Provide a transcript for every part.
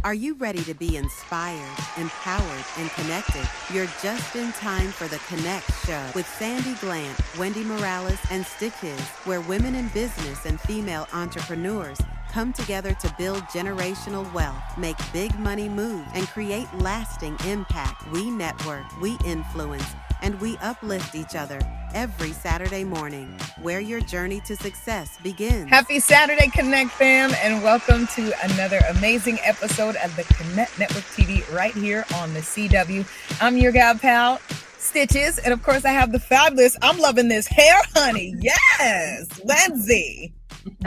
Are you ready to be inspired, empowered, and connected? You're just in time for the Connect Show with Sandy Glant, Wendy Morales, and Stitches, where women in business and female entrepreneurs come together to build generational wealth, make big money moves, and create lasting impact. We network, we influence, and we uplift each other every Saturday morning, where your journey to success begins. Happy Saturday, Connect fam, and welcome to another amazing episode of the Connect Network TV right here on the CW. I'm your gal pal, Stitches, and of course I have the fabulous, I'm loving this hair, honey. Yes, Lindsay.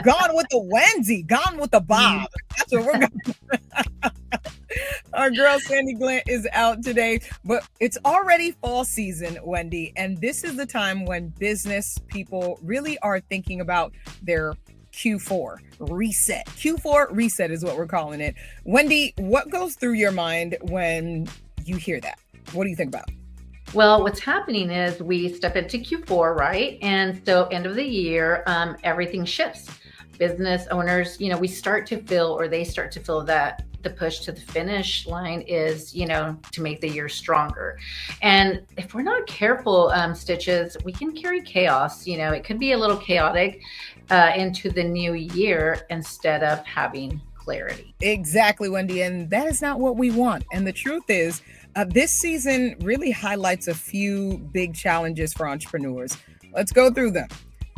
Gone with the Wendy, gone with the Bob. That's what we're going. Our girl Sandy Glant is out today, but it's already fall season, Wendy, and this is the time when business people really are thinking about their Q4 reset. Q4 reset is what we're calling it. Wendy, what goes through your mind when you hear that? What do you think about? Well, what's happening is we step into Q4, right? And so end of the year, everything shifts. Business owners, we start to feel, or they start to feel that the push to the finish line is, to make the year stronger. And if we're not careful, Stitches, we can carry chaos. It could be a little chaotic into the new year instead of having clarity. Exactly, Wendy. And that is not what we want. And the truth is, this season really highlights a few big challenges for entrepreneurs. Let's go through them.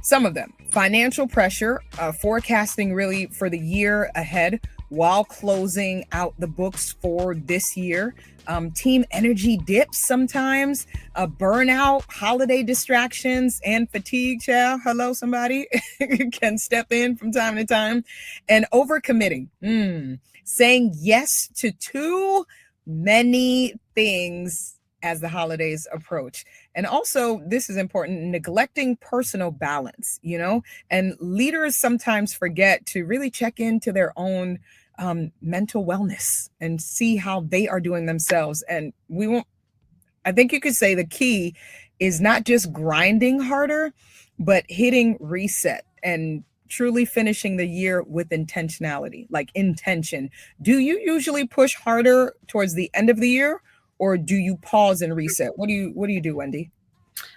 Some of them: financial pressure, forecasting really for the year ahead while closing out the books for this year. Team energy dips sometimes, burnout, holiday distractions, and fatigue. Child, hello, somebody can step in from time to time. And overcommitting, saying yes to too many things as the holidays approach. And also, this is important, neglecting personal balance, and leaders sometimes forget to really check into their own mental wellness and see how they are doing themselves. And I think you could say the key is not just grinding harder, but hitting reset and truly finishing the year with intentionality, like intention. Do you usually push harder towards the end of the year, or do you pause and reset? What do you do, Wendy?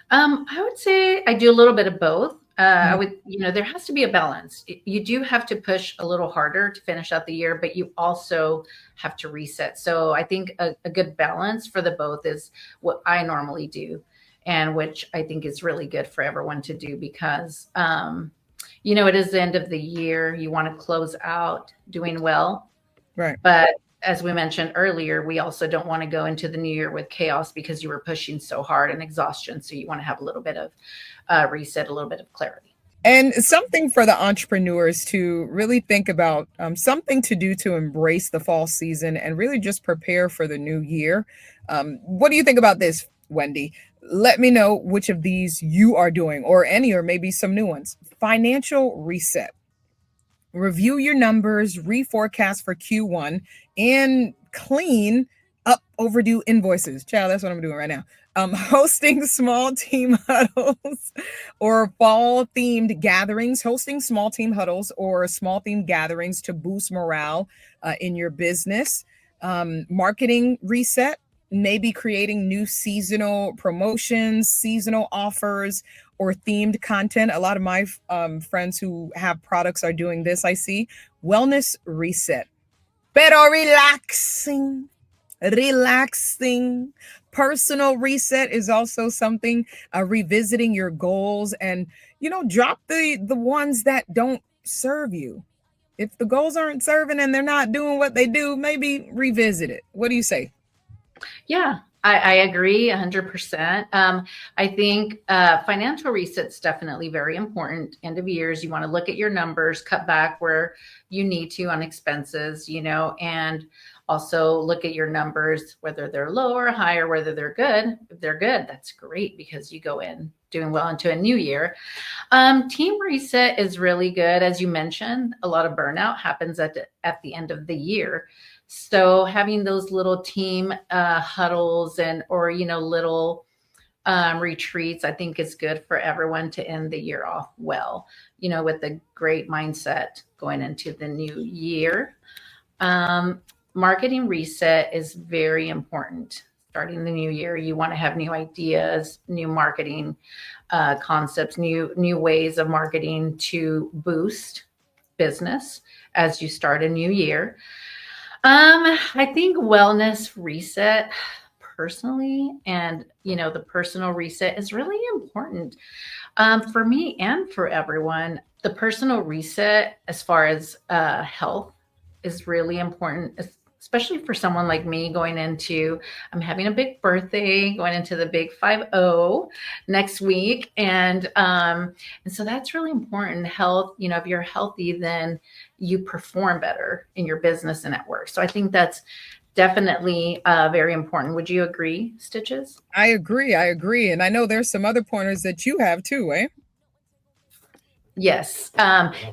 I would say I do a little bit of both. I would, there has to be a balance. You do have to push a little harder to finish out the year, but you also have to reset. So I think a good balance for the both is what I normally do, and which I think is really good for everyone to do because, it is the end of the year. You want to close out doing well. Right. But as we mentioned earlier, we also don't want to go into the new year with chaos because you were pushing so hard and exhaustion. So you want to have a little bit of reset, a little bit of clarity. And something for the entrepreneurs to really think about, something to do to embrace the fall season and really just prepare for the new year. What do you think about this, Wendy? Let me know which of these you are doing, or any, or maybe some new ones. Financial reset. Review your numbers, reforecast for Q1, and clean up overdue invoices. Child, that's what I'm doing right now. Hosting small team huddles or fall themed gatherings, hosting small team huddles or small themed gatherings to boost morale in your business. Marketing reset, maybe creating new seasonal promotions, seasonal offers, or themed content. A lot of my friends who have products are doing this, I see. Wellness reset. Pero relaxing. Personal reset is also something, revisiting your goals and, drop the ones that don't serve you. If the goals aren't serving and they're not doing what they do, maybe revisit it. What do you say? Yeah, I agree 100%. I think financial reset's definitely very important. End of years, you want to look at your numbers, cut back where you need to on expenses, and also look at your numbers, whether they're low or high or whether they're good. If they're good, that's great because you go in doing well into a new year. Team reset is really good. As you mentioned, a lot of burnout happens at the end of the year. So having those little team huddles or little retreats, I think is good for everyone to end the year off well, with a great mindset going into the new year. marketing reset is very important. Starting the new year, you want to have new ideas, new marketing concepts, new ways of marketing to boost business as you start a new year. I think wellness reset personally, and the personal reset is really important for me and for everyone. The personal reset, as far as health, is really important, especially for someone like me I'm having a big birthday, going into the big 50 next week. And so that's really important. Health, if you're healthy, then you perform better in your business and at work. So I think that's definitely very important. Would you agree, Stitches? I agree. And I know there's some other pointers that you have too, eh? Yes.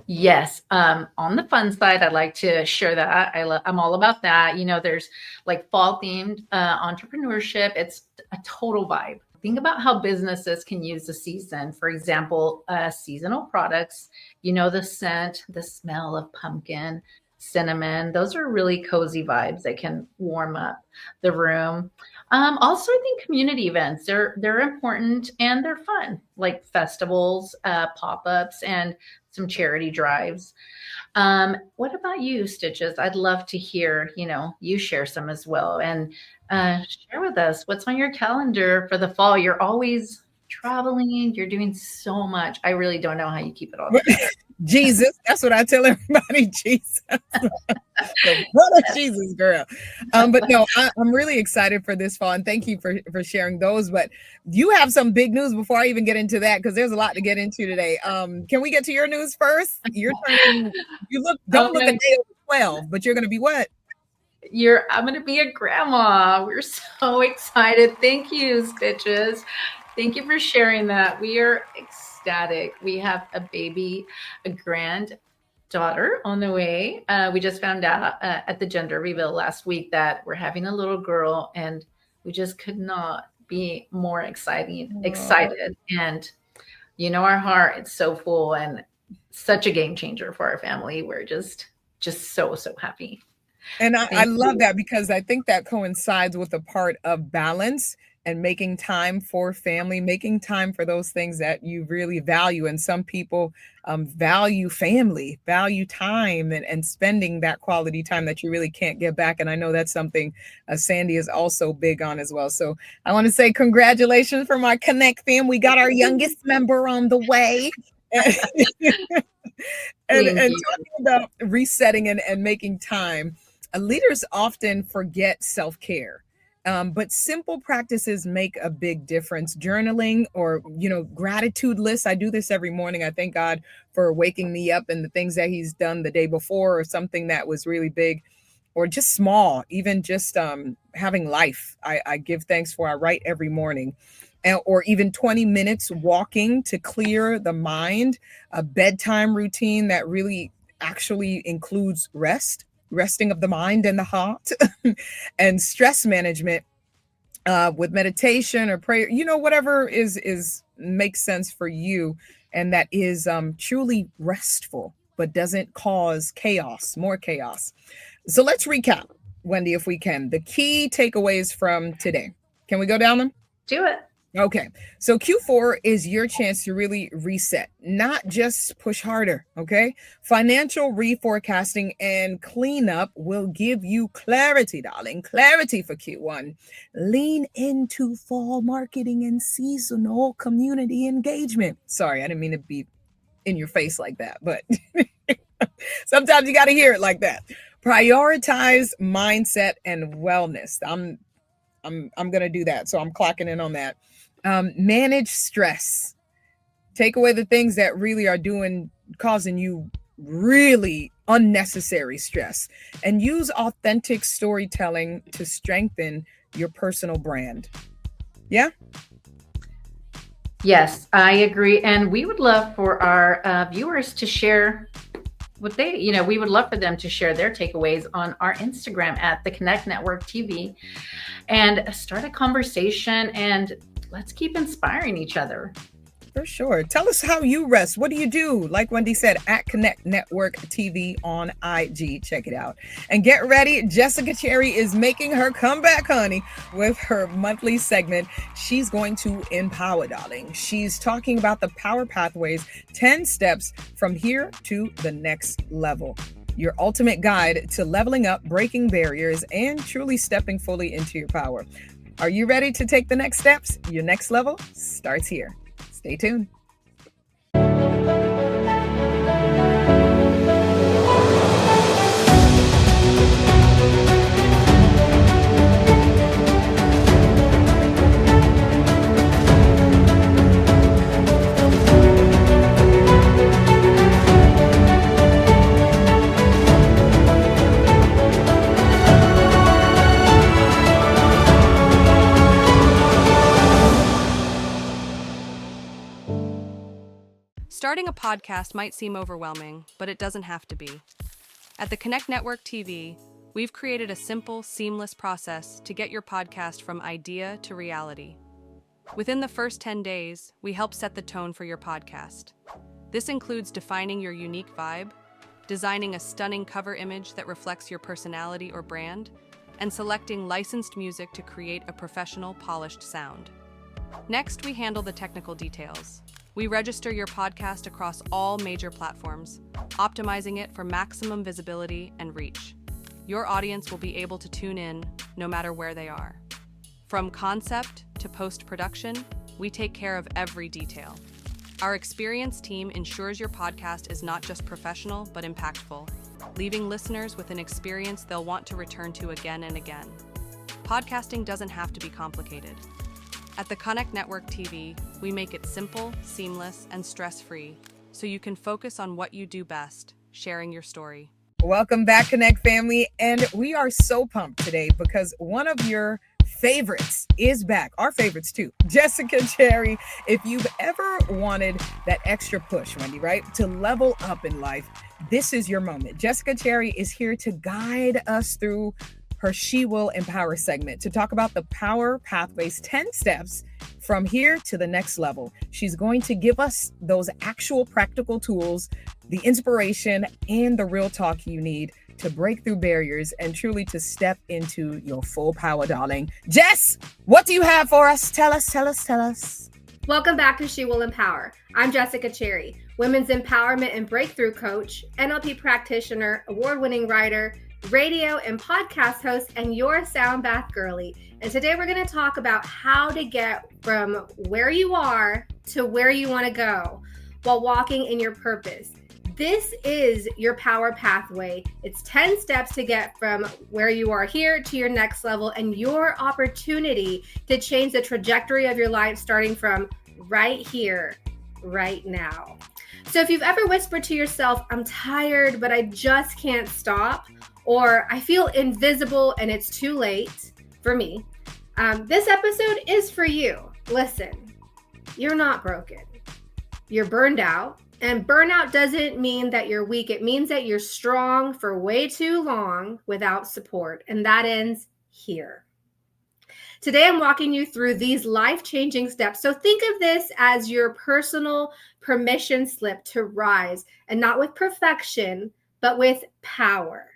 Yes. On the fun side, I'd like to share that. I'm all about that. There's like fall themed entrepreneurship. It's a total vibe. Think about how businesses can use the season. For example, seasonal products, the scent, the smell of pumpkin, cinnamon. Those are really cozy vibes that can warm up the room. Also, I think community events, they're important and they're fun, like festivals, pop-ups, and some charity drives. What about you, Stitches? I'd love to hear, you share some as well, and share with us what's on your calendar for the fall. You're always traveling. You're doing so much. I really don't know how you keep it all together. Jesus, that's what I tell everybody. Jesus, what a Jesus, girl. But no, I'm really excited for this fall, and thank you for sharing those. But you have some big news before I even get into that, because there's a lot to get into today. Can we get to your news first? Don't look a day over 12, but you're going to be what? I'm going to be a grandma. We're so excited. Thank you, Stitches. Thank you for sharing that. We are ecstatic. We have a granddaughter on the way. We just found out at the gender reveal last week that we're having a little girl, and we just could not be more excited. And our heart, it's so full and such a game changer for our family. We're just so happy. And I love that, because I think that coincides with a part of balance and making time for family, making time for those things that you really value. And some people value family, value time, and spending that quality time that you really can't get back. And I know that's something Sandy is also big on as well. So I want to say congratulations from our Connect fam. We got our youngest member on the way. and talking about resetting and making time, leaders often forget self-care. But simple practices make a big difference. Journaling or, gratitude lists. I do this every morning. I thank God for waking me up and the things that he's done the day before, or something that was really big, or just small, even just having life. I give thanks for. I write every morning. Or even 20 minutes walking to clear the mind. A bedtime routine that really actually includes resting of the mind and the heart, and stress management with meditation or prayer, whatever makes sense for you, and that is truly restful but doesn't cause more chaos. So let's recap, Wendy, if we can, the key takeaways from today. Can we go down them? Do it. Okay, so Q4 is your chance to really reset, not just push harder, okay? Financial reforecasting and cleanup will give you clarity, darling, clarity for Q1. Lean into fall marketing and seasonal community engagement. Sorry, I didn't mean to be in your face like that, but sometimes you got to hear it like that. Prioritize mindset and wellness. I'm going to do that, so I'm clocking in on that. Manage stress. Take away the things that really are causing you really unnecessary stress, and use authentic storytelling to strengthen your personal brand. Yeah. Yes, I agree. And we would love for our viewers to share what we would love for them to share their takeaways on our Instagram at the Connect Network TV, and start a conversation, and let's keep inspiring each other. For sure. Tell us how you rest. What do you do? Like Wendy said, at Connect Network TV on IG. Check it out. And get ready. Jessica Cherry is making her comeback, honey, with her monthly segment. She's going to empower, darling. She's talking about the power pathways, 10 steps from here to the next level. Your ultimate guide to leveling up, breaking barriers, and truly stepping fully into your power. Are you ready to take the next steps? Your next level starts here. Stay tuned. Starting a podcast might seem overwhelming, but it doesn't have to be. At the Connect Network TV, we've created a simple, seamless process to get your podcast from idea to reality. Within the first 10 days, we help set the tone for your podcast. This includes defining your unique vibe, designing a stunning cover image that reflects your personality or brand, and selecting licensed music to create a professional, polished sound. Next, we handle the technical details. We register your podcast across all major platforms, optimizing it for maximum visibility and reach. Your audience will be able to tune in no matter where they are. From concept to post-production, we take care of every detail. Our experienced team ensures your podcast is not just professional, but impactful, leaving listeners with an experience they'll want to return to again and again. Podcasting doesn't have to be complicated. At the Connect Network TV, we make it simple, seamless, and stress-free, so you can focus on what you do best, sharing your story. Welcome back, Connect family. And we are so pumped today because one of your favorites is back. Our favorites too. Jessica Cherry. If you've ever wanted that extra push, Wendy, right, to level up in life, this is your moment. Jessica Cherry is here to guide us through her She Will Empower segment to talk about the power pathways, 10 steps from here to the next level. She's going to give us those actual practical tools, the inspiration, and the real talk you need to break through barriers and truly to step into your full power, darling. Jess, what do you have for us? Tell us. Welcome back to She Will Empower. I'm Jessica Cherry, women's empowerment and breakthrough coach, NLP practitioner, award-winning writer, radio and podcast host, and your sound bath girly. And today we're going to talk about how to get from where you are to where you want to go while walking in your purpose. This is your power pathway. It's 10 steps to get from where you are here to your next level and your opportunity to change the trajectory of your life starting from right here, right now. So if you've ever whispered to yourself, I'm tired, but I just can't stop, or I feel invisible and it's too late for me, this episode is for you. Listen, you're not broken. You're burned out. And burnout doesn't mean that you're weak. It means that you're strong for way too long without support. And that ends here. Today, I'm walking you through these life-changing steps. So think of this as your personal permission slip to rise, and not with perfection, but with power.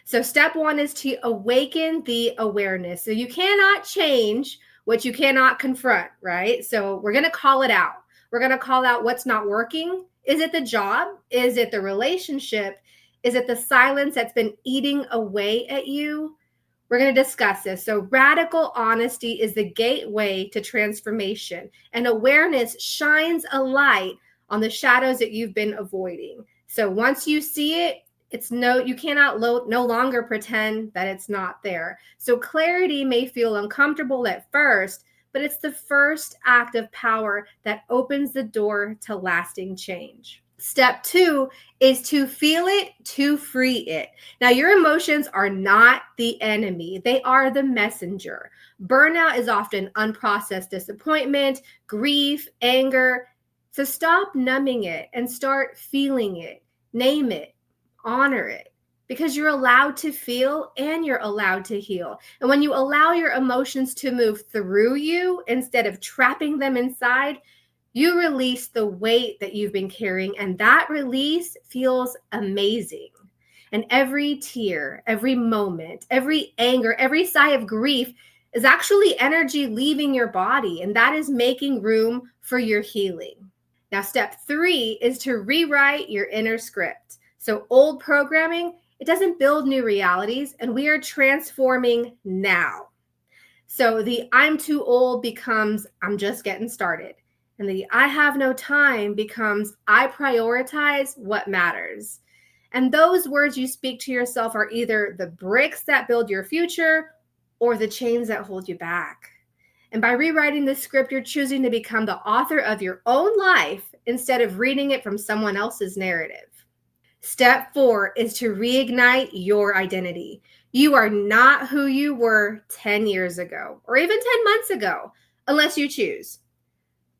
So step one is to awaken the awareness. So you cannot change what you cannot confront, right? So we're going to call it out. We're going to call out what's not working. Is it the job? Is it the relationship? Is it the silence that's been eating away at you? We're going to discuss this. So radical honesty is the gateway to transformation, and awareness shines a light on the shadows that you've been avoiding. So once you see it, you cannot no longer pretend that it's not there. So clarity may feel uncomfortable at first, but it's the first act of power that opens the door to lasting change. Step two is to feel it, to free it. Now, your emotions are not the enemy. They are the messenger. Burnout is often unprocessed disappointment, grief, anger. So stop numbing it and start feeling it. Name it, honor it, because you're allowed to feel and you're allowed to heal. And when you allow your emotions to move through you instead of trapping them inside, You release the weight that you've been carrying, and that release feels amazing. And every tear, every moment, every anger, every sigh of grief is actually energy leaving your body, and that is making room for your healing. Now, step 3 is to rewrite your inner script. So old programming, it doesn't build new realities, and we are transforming now. So the I'm too old becomes I'm just getting started. And the I have no time becomes I prioritize what matters. And those words you speak to yourself are either the bricks that build your future or the chains that hold you back. And by rewriting this script, you're choosing to become the author of your own life instead of reading it from someone else's narrative. Step 4 is to reignite your identity. You are not who you were 10 years ago or even 10 months ago, unless you choose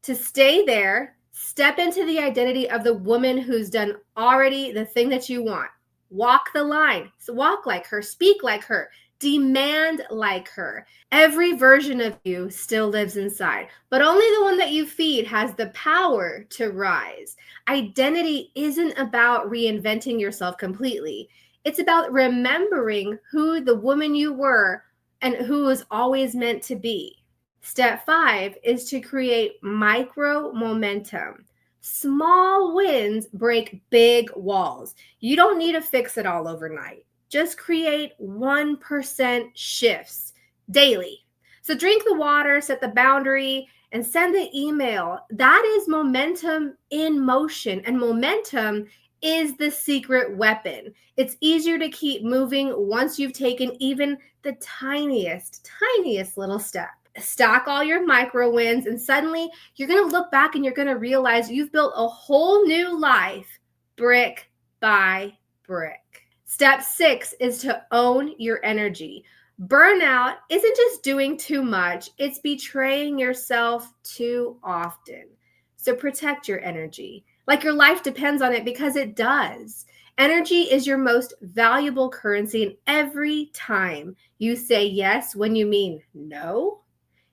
to stay there. Step into the identity of the woman who's done already the thing that you want. Walk the line. So walk like her, speak like her, demand like her. Every version of you still lives inside, but only the one that you feed has the power to rise. Identity isn't about reinventing yourself completely. It's about remembering who the woman you were and who was always meant to be. Step 5 is to create micro momentum. Small wins break big walls. You don't need to fix it all overnight. Just create 1% shifts daily. So drink the water, set the boundary, and send the email. That is momentum in motion, and momentum is the secret weapon. It's easier to keep moving once you've taken even the tiniest little step. Stack all your micro wins, and suddenly you're going to look back and you're going to realize you've built a whole new life, brick by brick. Step 6 is to own your energy. Burnout isn't just doing too much, it's betraying yourself too often. So protect your energy, like your life depends on it, because it does. Energy is your most valuable currency, and every time you say yes when you mean no,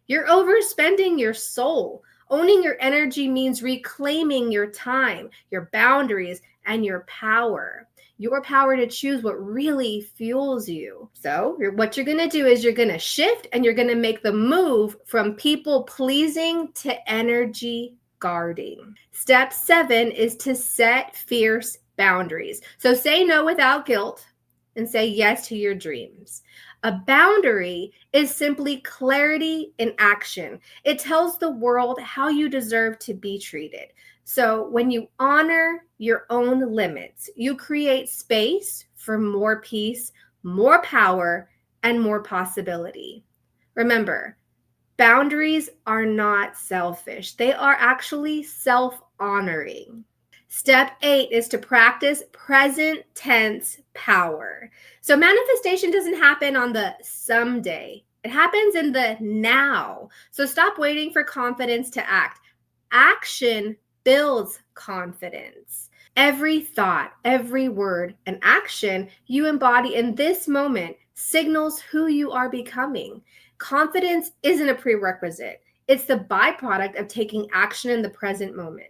you're overspending your soul. Owning your energy means reclaiming your time, your boundaries, and your power. Your power to choose what really fuels you. So what you're going to do is you're going to shift, and you're going to make the move from people pleasing to energy guarding. Step 7 is to set fierce boundaries. So say no without guilt and say yes to your dreams. A boundary is simply clarity in action. It tells the world how you deserve to be treated. So when you honor your own limits, you create space for more peace, more power, and more possibility. Remember, boundaries are not selfish. They are actually self-honoring. Step 8 is to practice present tense power. So manifestation doesn't happen on the someday. It happens in the now. So stop waiting for confidence to act. Action builds confidence. Every thought, every word, and action you embody in this moment signals who you are becoming. Confidence isn't a prerequisite. It's the byproduct of taking action in the present moment.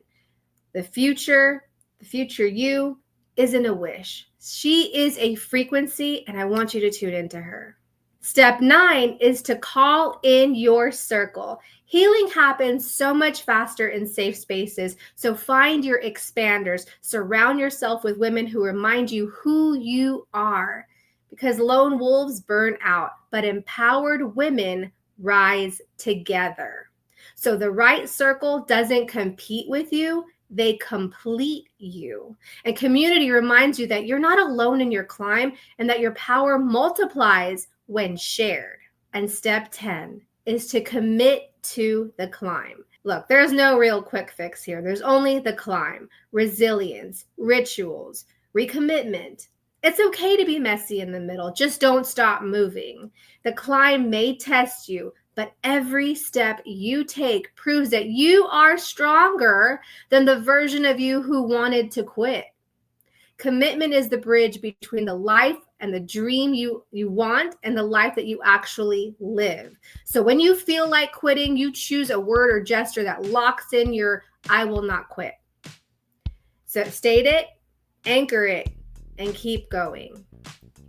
The future you isn't a wish. She is a frequency, and I want you to tune into her. Step 9 is to call in your circle. Healing happens so much faster in safe spaces. So find your expanders. Surround yourself with women who remind you who you are. Because lone wolves burn out, but empowered women rise together. So the right circle doesn't compete with you. They complete you. And community reminds you that you're not alone in your climb and that your power multiplies when shared. And step 10 is to commit to the climb. Look, there's no real quick fix here. There's only the climb, resilience, rituals, recommitment. It's okay to be messy in the middle. Just don't stop moving. The climb may test you, but every step you take proves that you are stronger than the version of you who wanted to quit. Commitment is the bridge between the life and the dream you want and the life that you actually live. So when you feel like quitting, you choose a word or gesture that locks in your I will not quit. So state it, anchor it, and keep going.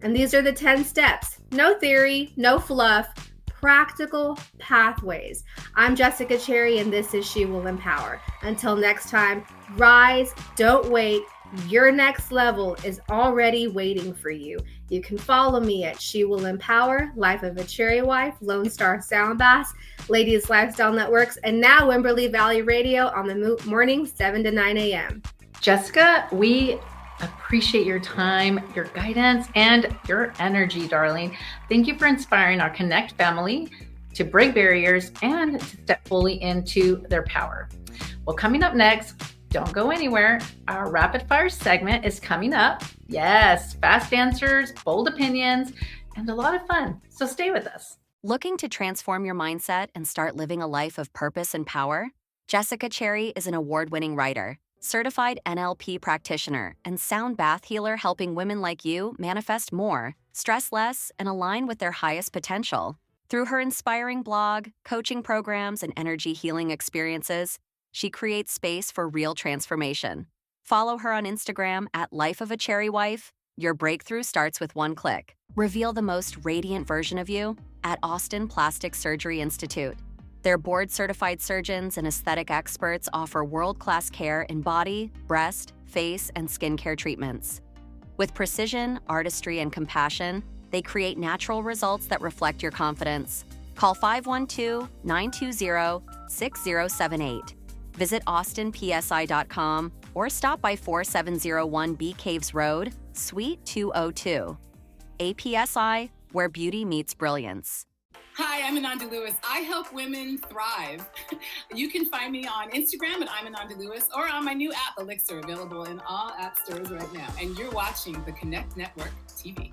And these are the 10 steps. No theory, no fluff, practical pathways. I'm Jessica Cherry, and this is She Will Empower. Until next time, rise, don't wait. Your next level is already waiting for you. You can follow me at She Will Empower, Life of a Cherry Wife, Lone Star Sound Bass, Ladies Lifestyle Networks, and now Wimberley Valley Radio on the morning, 7 to 9 a.m. Jessica, we appreciate your time, your guidance, and your energy, darling. Thank you for inspiring our Connect family to break barriers and to step fully into their power. Well, coming up next, don't go anywhere. Our rapid fire segment is coming up. Yes, fast answers, bold opinions, and a lot of fun. So stay with us. Looking to transform your mindset and start living a life of purpose and power? Jessica Cherry is an award-winning writer, certified NLP practitioner, and sound bath healer, helping women like you manifest more, stress less, and align with their highest potential. Through her inspiring blog, coaching programs, and energy healing experiences, she creates space for real transformation. Follow her on Instagram at Life of a Cherry Wife. Your breakthrough starts with one click. Reveal the most radiant version of you at Austin Plastic Surgery Institute. Their board-certified surgeons and aesthetic experts offer world-class care in body, breast, face, and skincare treatments. With precision, artistry, and compassion, they create natural results that reflect your confidence. Call 512-920-6078. Visit austinpsi.com or stop by 4701 B Caves Road, Suite 202. APSI, where beauty meets brilliance. Hi, I'm Ananda Lewis. I help women thrive. You can find me on Instagram at I'm Ananda Lewis or on my new app, Elixir, available in all app stores right now. And you're watching the Connect Network TV.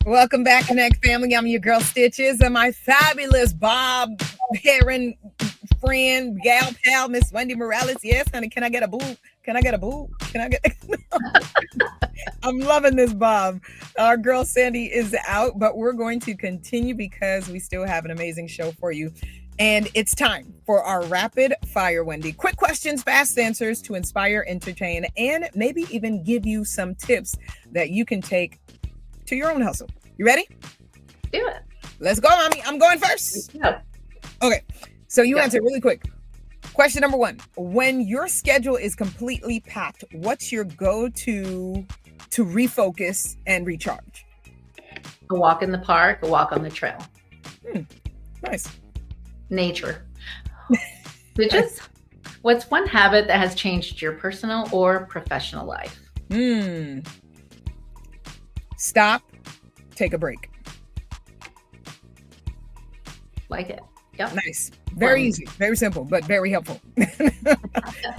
Welcome back, Connect family. I'm your girl Stitches and my fabulous Bob Heron friend, gal pal, Miss Wendy Morales. Yes, honey, can I get a boo? Can I get a boo? Can I get I'm loving this, Bob. Our girl Sandy is out, but we're going to continue because we still have an amazing show for you. And it's time for our rapid fire, Wendy. Quick questions, fast answers to inspire, entertain, and maybe even give you some tips that you can take to your own hustle. You ready? Do it. Let's go, mommy. I'm going first. Yeah. Okay. So you answer really quick. Question number 1. When your schedule is completely packed, what's your go-to to refocus and recharge? A walk in the park, a walk on the trail. Nice. Nature. Nice. What's one habit that has changed your personal or professional life? Stop, take a break. Like it. Yep. Nice. Very easy, very simple, but very helpful.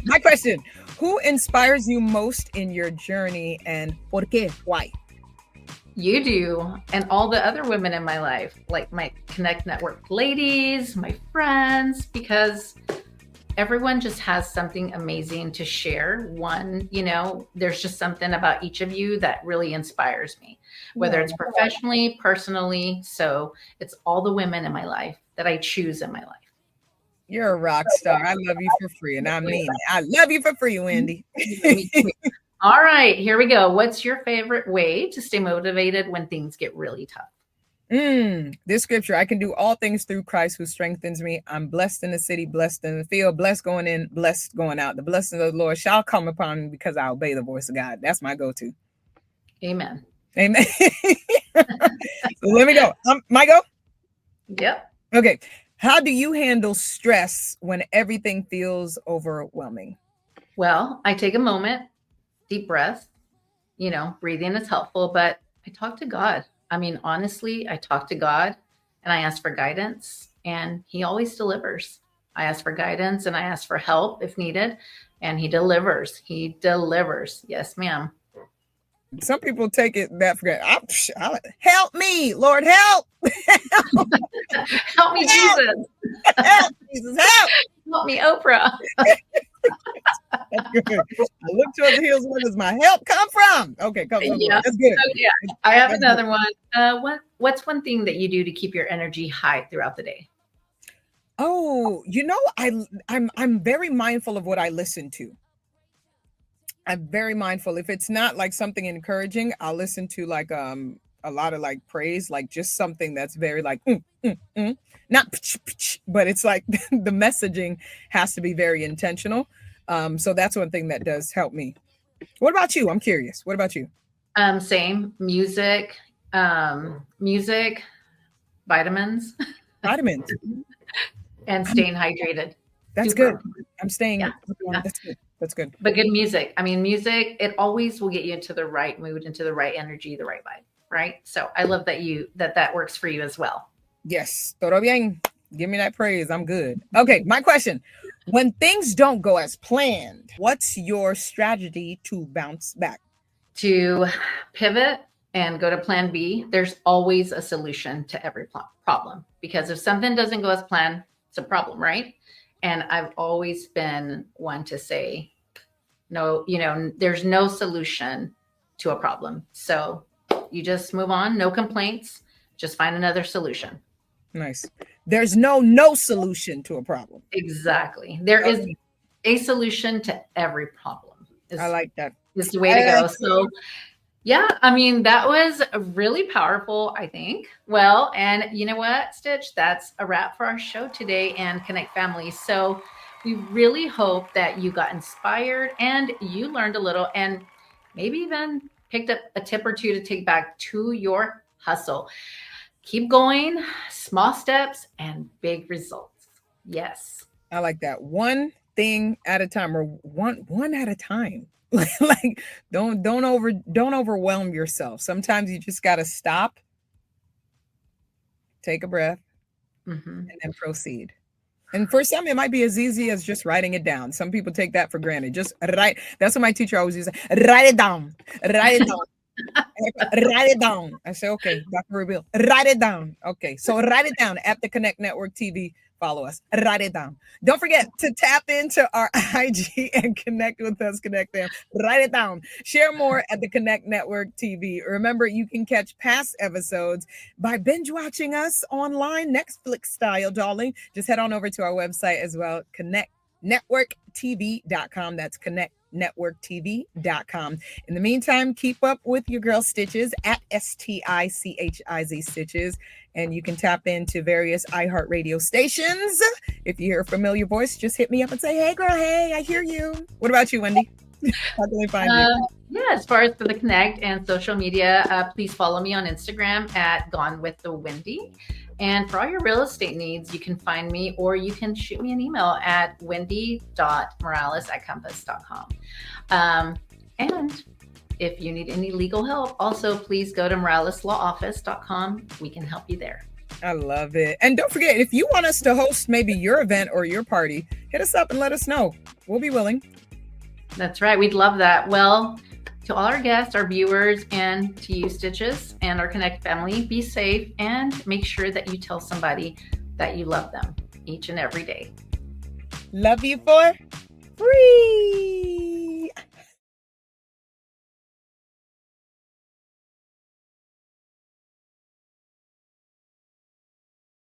My question, who inspires you most in your journey and por qué? Why? You do. And all the other women in my life, like my Connect Network ladies, my friends, because everyone just has something amazing to share. One, there's just something about each of you that really inspires me, whether it's professionally, personally. So it's all the women in my life that I choose in my life. You're a rock star. I love you for free. And I mean it. I love you for free, Wendy. All right, here we go. What's your favorite way to stay motivated when things get really tough? This scripture, I can do all things through Christ who strengthens me. I'm blessed in the city, blessed in the field, blessed going in, blessed going out. The blessing of the Lord shall come upon me because I obey the voice of God. That's my go-to. Amen. Amen. So let me go. My go? Yep. Okay. How do you handle stress when everything feels overwhelming? Well, I take a moment, deep breath, breathing is helpful, but I talk to God. I mean, honestly, I talk to God and I ask for guidance and he always delivers. I ask for guidance and I ask for help if needed and he delivers. He delivers. Yes, ma'am. Some people take it that for granted. Help me, Lord, help. Help me, Jesus. Help, Jesus, help. Help me, Oprah. That's good. I look towards the hills. Where does my help come from? Okay, come from. Yeah. That's good. Oh, yeah. I have another one. What's one thing that you do to keep your energy high throughout the day? Oh, I'm very mindful of what I listen to. I'm very mindful. If it's not like something encouraging, I'll listen to like a lot of like praise, like just something that's very like not but it's like the messaging has to be very intentional. So that's one thing that does help me. What about you? I'm curious. What about you? Same music, vitamins, Vitamins. and staying hydrated. That's Super. good. I'm staying. Yeah. That's good. That's good. But good music. I mean, music, it always will get you into the right mood, into the right energy, the right vibe. Right. So I love that works for you as well. Yes. Todo bien. Give me that praise. I'm good. Okay. My question. When things don't go as planned, what's your strategy to bounce back? To pivot and go to plan B, there's always a solution to every problem, because if something doesn't go as planned, it's a problem, right? And I've always been one to say, no, there's no solution to a problem. So you just move on, no complaints, just find another solution. Nice. There's no solution to a problem. Exactly. There is a solution to every problem. I like that. Is the way to go. So yeah, I mean, that was really powerful, I think. Well, and you know what, Stitch, that's a wrap for our show today and Connect Family. So we really hope that you got inspired and you learned a little and maybe even picked up a tip or two to take back to your hustle. Keep going, small steps and big results. Yes. I like that. One thing at a time, or one at a time. Like don't overwhelm yourself. Sometimes you just got to stop, take a breath, and then proceed. And for some, it might be as easy as just writing it down. Some people take that for granted. Just write. That's what my teacher always used. Write it down. Write it down. Write it down. I say, okay, Dr. Rubil, write it down. Okay, so write it down at the Connect Network TV. Follow us. Write it down. Don't forget to tap into our IG and connect with us. Connect them. Write it down. Share more at the Connect Network TV. Remember, you can catch past episodes by binge watching us online, Netflix style, darling. Just head on over to our website as well, connectnetworktv.com. That's connectnetworktv.com. In the meantime, keep up with your girl Stitches at STICHIZ Stitches. And you can tap into various iHeartRadio stations. If you hear a familiar voice, just hit me up and say, hey, girl, hey, I hear you. What about you, Wendy? How can they find you? Yeah, as far as for the Connect and social media, please follow me on Instagram at Gone with the Wendy. And for all your real estate needs, you can find me or you can shoot me an email at wendy.morales@compass.com. And if you need any legal help, also please go to moraleslawoffice.com. We can help you there. I love it. And don't forget, if you want us to host maybe your event or your party, hit us up and let us know. We'll be willing. That's right. We'd love that. Well, to all our guests, our viewers, and to you, Stitches, and our Connect family, be safe and make sure that you tell somebody that you love them each and every day. Love you for free.